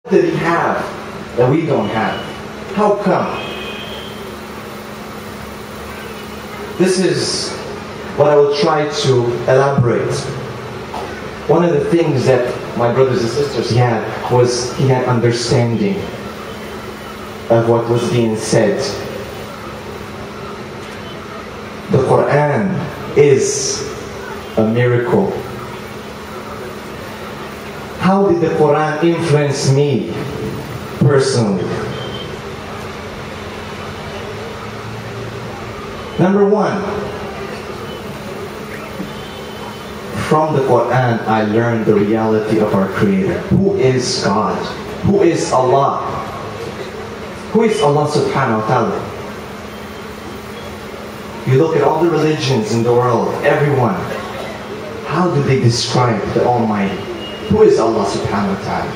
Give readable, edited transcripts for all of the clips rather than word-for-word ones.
did he have that we don't have? How come? This is what I will try to elaborate. One of the things that my brothers and sisters had was he had understanding of what was being said. The Quran is a miracle. How did the Quran influence me personally? Number one, from the Quran I learned the reality of our Creator. Who is God? Who is Allah? Who is Allah subhanahu wa ta'ala? You look at all the religions in the world, everyone, how do they describe the Almighty? Who is Allah subhanahu wa ta'ala?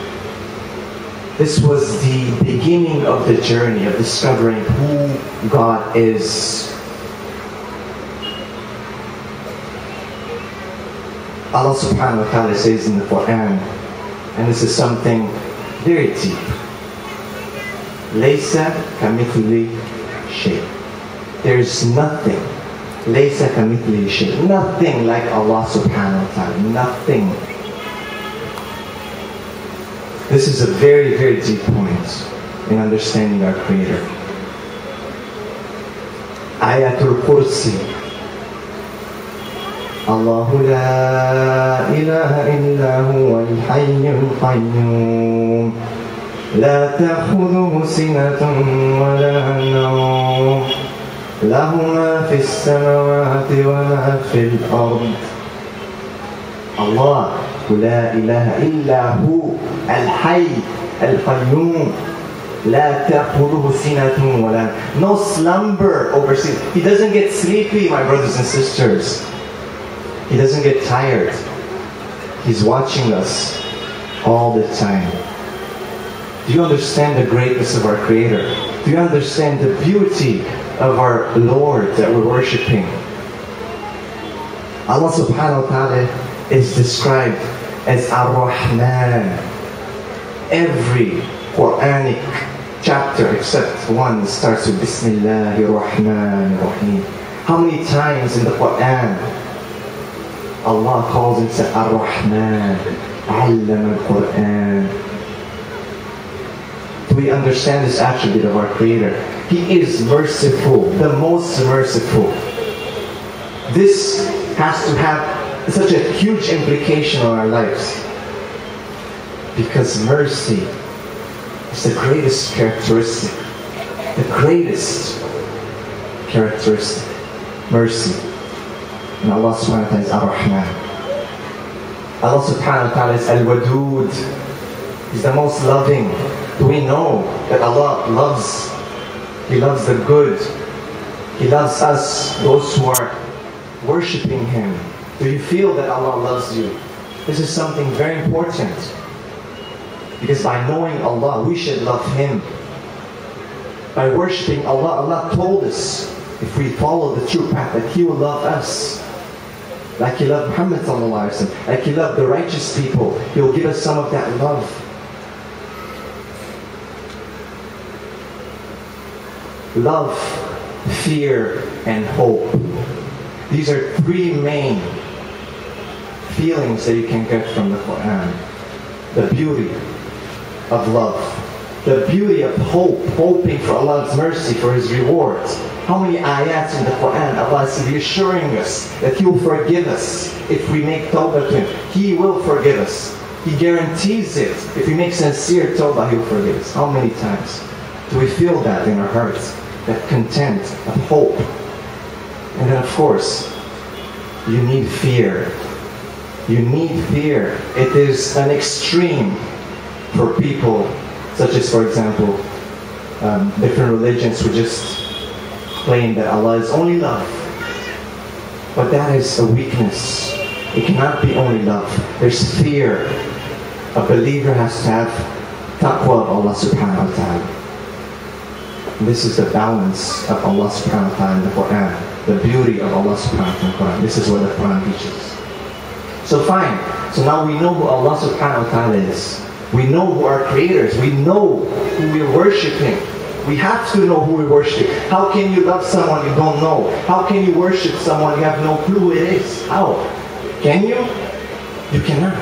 This was the beginning of the journey of discovering who God is. Allah subhanahu wa ta'ala says in the Quran, and this is something very deep, Laysa kamithli shay. There's nothing, Laysa kamithli shay, nothing like Allah subhanahu wa ta'ala, nothing. This is a very, very deep point in understanding our Creator. Ayatul Kursi. Allah2.m4v huwal qayyum la ta'khudhuhu sinatun wa la nawm lahu ma fis samawati wa ma fil ard. Allah la ilaha illa hu al-hayy al-qayyum la ta'khudhuhu sinatun wa la nawm. No slumber overseas. He doesn't get sleepy, my brothers and sisters. He doesn't get tired. He's watching us all the time. Do you understand the greatness of our Creator? Do you understand the beauty of our Lord that we're worshiping? Allah subhanahu wa ta'ala is described as Ar-Rahman. Every Quranic chapter except one starts with Bismillahir Rahmanir Rahim. How many times in the Quran Allah calls himself Ar-Rahman, Allama al-Quran? Do we understand this attribute of our Creator? He is merciful, the most merciful. This has to have such a huge implication on our lives, because mercy is the greatest characteristic. The greatest characteristic. Mercy. And Allah subhanahu wa ta'ala is Ar-Rahman. Allah subhanahu wa ta'ala is Al-Wadud. He's the most loving. Do we know that Allah loves? He loves the good. He loves us, those who are worshipping Him. Do you feel that Allah loves you? This is something very important. Because by knowing Allah, we should love Him. By worshipping Allah, Allah told us, if we follow the true path, that He will love us. Like He loved Muhammad sallallahu alaihi wasallam, like He loved the righteous people. He will give us some of that love. Love, fear, and hope. These are three main feelings that you can get from the Quran. The beauty of love. The beauty of hope, hoping for Allah's mercy, for His rewards. How many ayats in the Quran Allah is reassuring us that He will forgive us if we make tawbah to Him. He will forgive us. He guarantees it. If we make sincere tawbah, He will forgive us. How many times do we feel that in our hearts? That content, of hope. And then of course, you need fear. You need fear. It is an extreme for people such as, for example, different religions who just claim that Allah is only love. But that is a weakness. It cannot be only love. There's fear. A believer has to have taqwa of Allah subhanahu wa ta'ala. This is the balance of Allah subhanahu wa ta'ala in the Quran. The beauty of Allah subhanahu wa ta'ala in the Quran. This is what the Quran teaches. So fine. So now we know who Allah subhanahu wa ta'ala is. We know who our Creator is. We know who we're worshiping. We have to know who we're worshiping. How can you love someone you don't know? How can you worship someone you have no clue who it is? How? Can you? You cannot.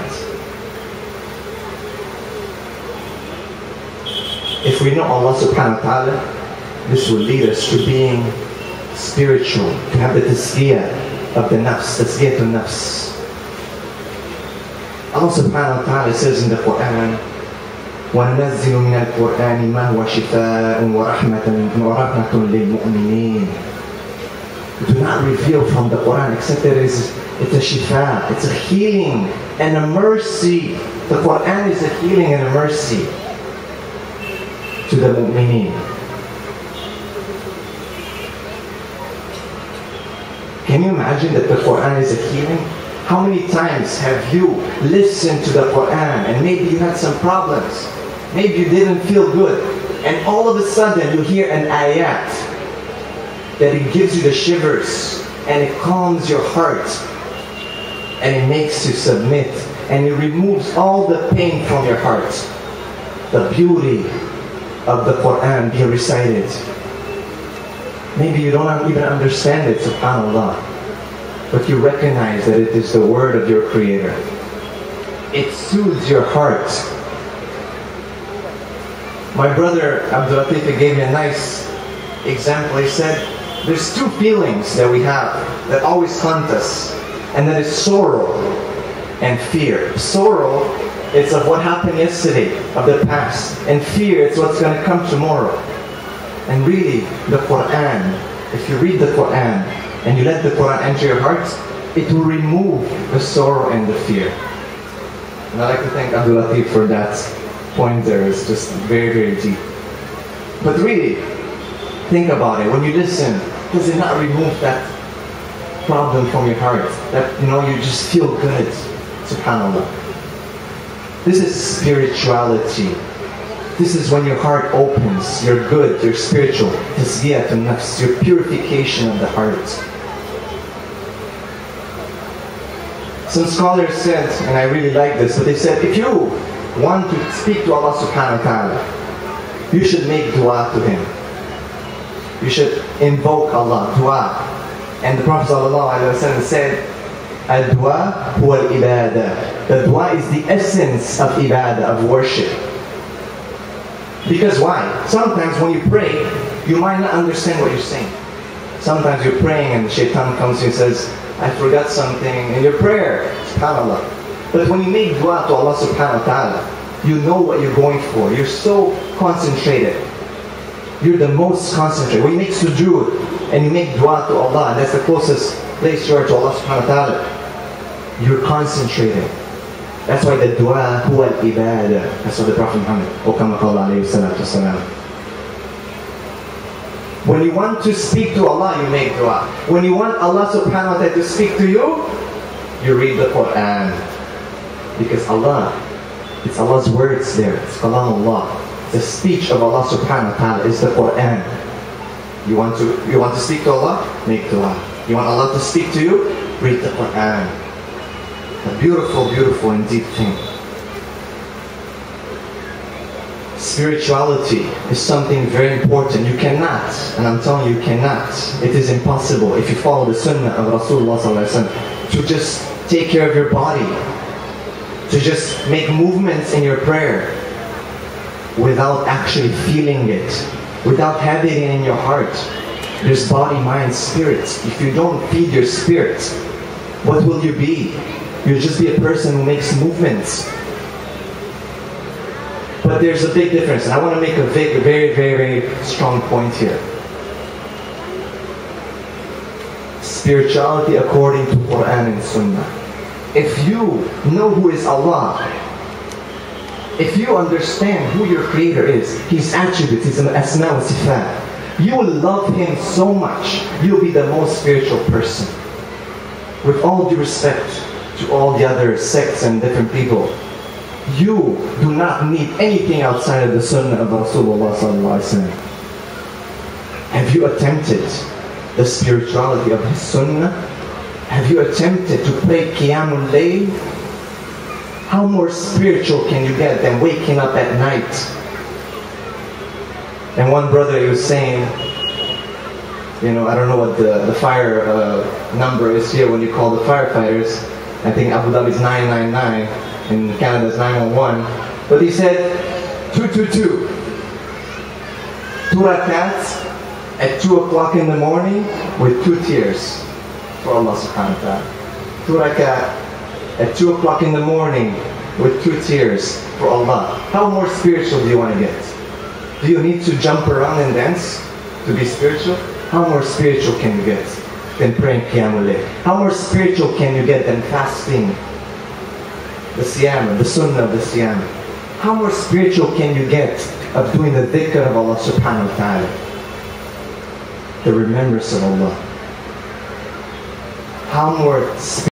If we know Allah subhanahu wa ta'ala, this will lead us to being spiritual, to have the tazkiyah of the nafs, tazkiyah to nafs. Allah subhanahu wa ta'ala says in the Quran, وَنَنَزِّلُ مِنَ الْقُرْآنِ مَا هُوَ شِفَاءٌ وَرَحْمَةٌ لِلْمُؤْمِنِينَ. Do not reveal from the Quran except that it's a shifa, it's a healing and a mercy. The Quran is a healing and a mercy to the mu'mineen. Can you imagine that the Quran is a healing? How many times have you listened to the Quran and maybe you had some problems, maybe you didn't feel good, and all of a sudden you hear an ayat that it gives you the shivers and it calms your heart and it makes you submit and it removes all the pain from your heart. The beauty of the Quran being recited. Maybe you don't even understand it, subhanAllah, but you recognize that it is the word of your Creator. It soothes your heart. My brother Abdul Latif gave me a nice example. He said, there's two feelings that we have that always haunt us, and that is sorrow and fear. Sorrow, it's of what happened yesterday, of the past, and fear, it's what's going to come tomorrow. And really, the Quran, if you read the Quran, and you let the Quran enter your heart, it will remove the sorrow and the fear. And I'd like to thank Abdul Latif for that point there. It's just very, very deep. But really, think about it. When you listen, does it not remove that problem from your heart? That, you just feel good. SubhanAllah. This is spirituality. This is when your heart opens, you're good, you're spiritual. Tazkiyah to nafs, your purification of the heart. Some scholars said, and I really like this, but they said, if you want to speak to Allah subhanahu wa ta'ala, you should make dua to Him. You should invoke Allah, dua. And the Prophet ﷺ said, Ad-dua huwa al-ibadah. The dua is the essence of ibadah, of worship. Because why? Sometimes when you pray, you might not understand what you're saying. Sometimes you're praying and shaitan comes to you and says, I forgot something in your prayer. SubhanAllah. But when you make dua to Allah subhanahu wa ta'ala, you know what you're going for. You're so concentrated. You're the most concentrated. When you make sujood and you make dua to Allah, and that's the closest place you are to Allah subhanahu wa ta'ala, you're concentrated. That's why the dua huwa al-ibadah. That's what the Prophet Muhammad ﷺ. When you want to speak to Allah, you make dua. When you want Allah subhanahu wa ta'ala to speak to you, you read the Quran. Because Allah, it's Allah's words there. It's kalamullah. The speech of Allah subhanahu wa ta'ala is the Quran. You want to speak to Allah? Make dua. You want Allah to speak to you? Read the Quran. A beautiful, beautiful and deep thing. Spirituality is something very important. You cannot, and I'm telling you, you cannot. It is impossible if you follow the sunnah of Rasulullah ﷺ to just take care of your body, to just make movements in your prayer without actually feeling it, without having it in your heart. There's body, mind, spirit. If you don't feed your spirit, what will you be? You'll just be a person who makes movements. But there's a big difference, and I want to make a very, very, very strong point here. Spirituality according to Quran and Sunnah. If you know who is Allah, if you understand who your Creator is, His attributes, His asma wa sifat, you will love Him so much, you'll be the most spiritual person. With all due respect to all the other sects and different people, you do not need anything outside of the sunnah of Rasulullah ﷺ. Have you attempted the spirituality of His sunnah? Have you attempted to pray Qiyamul Layl? How more spiritual can you get than waking up at night? And one brother, he was saying, you know, I don't know what the fire number is here when you call the firefighters. I think Abu Dhabi is 999 and Canada is 911. But he said 222. 2 rakats at 2 o'clock in the morning with 2 tears for Allah subhanahu wa ta'ala. 2 rakat at 2 o'clock in the morning with 2 tears for Allah. How more spiritual do you want to get? Do you need to jump around and dance to be spiritual? How more spiritual can you get than praying Qiyamul Layl? How more spiritual can you get than fasting? The Siyam, the Sunnah of the Siyam. How more spiritual can you get of doing the dhikr of Allah subhanahu wa ta'ala? The remembrance of Allah. How more spiritual